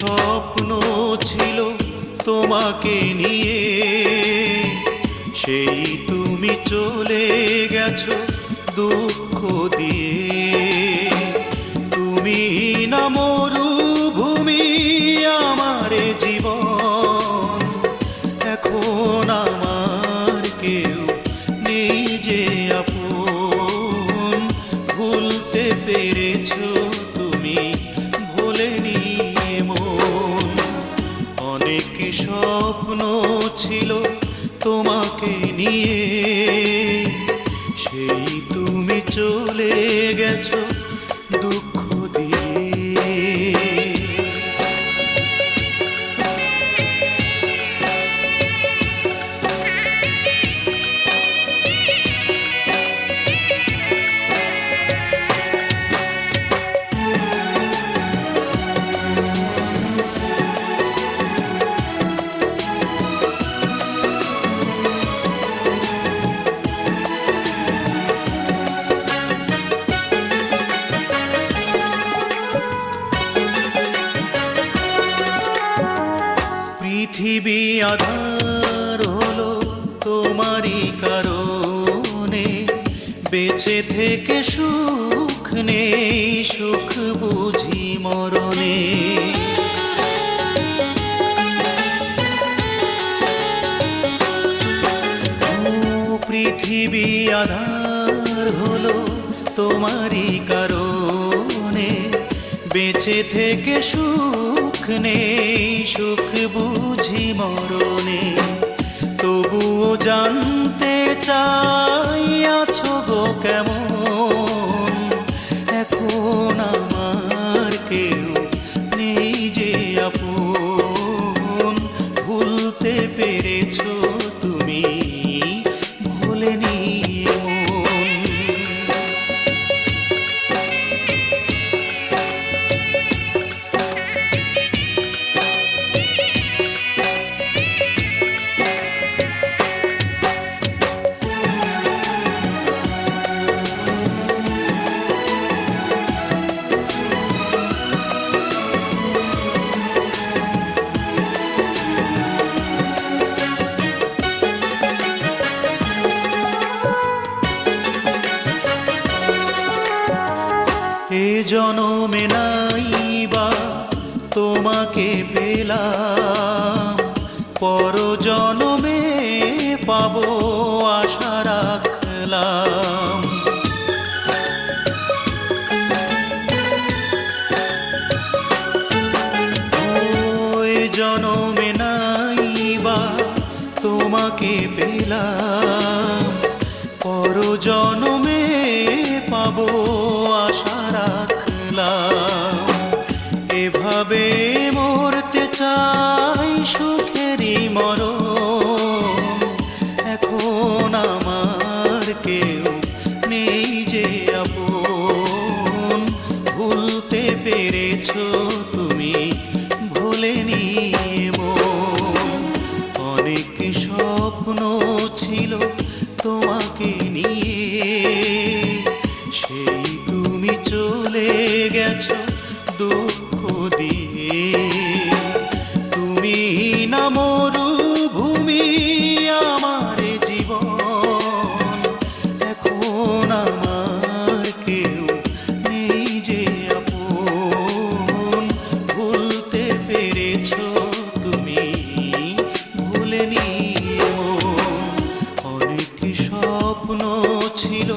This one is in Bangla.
স্বপ্ন ছিল তোমাকে নিয়ে, সেই তুমি চলে গেছো দুঃখ দিয়ে। তুমি না মরুভূমি আমার জীবন, এখন আমার কেউ নেই যে আপন। ভুলতে পেরেছো তুমি, ভোলেনি মন। অনেক স্বপ্ন ছিল তোমাকে নিয়ে, সেই তুমি চলে গেছো দুঃখ দিয়ে। পৃথিবী আধার হলো তোমারই কারণে, বেঁচে থেকে সুখ নেই, সুখ বুঝি মরণে। পৃথিবী আধার হলো তোমারই কারণে, বেঁচে থেকে সুখ নেই, সুখ বুঝি মরণে। তবুও জানতে চাই আছো গো কেমন, এখন আমার কেউ নেই যে আপন। ভুলতে পেরেছো তুমি, ভোলেনি মন। এ জনমে নাই বা তোমাকে পেলাম, পর জনমে পাবো আশা রাখলাম। এ জনমে নাই বা তোমাকে পেলাম, পর জনমে পাবো আশা রাখলাম। এভাবে মরতে চাই সুখেরই মরণ, এখন আমার কেউ নেই যে আপন। ভুলতে পেরেছো তুমি, ভোলেনি মন। অনেক স্বপ্ন ছিল তোমাকে নিয়ে, সেই তুমি চলে গেছো দুঃখ দিয়ে। তুমি না মরুভূমি আমার জীবন, এখন আমার কেউ নেই যে আপন। ভুলতে পেরেছো তুমি, ভোলেনি মন। অনেক স্বপ্ন ছিল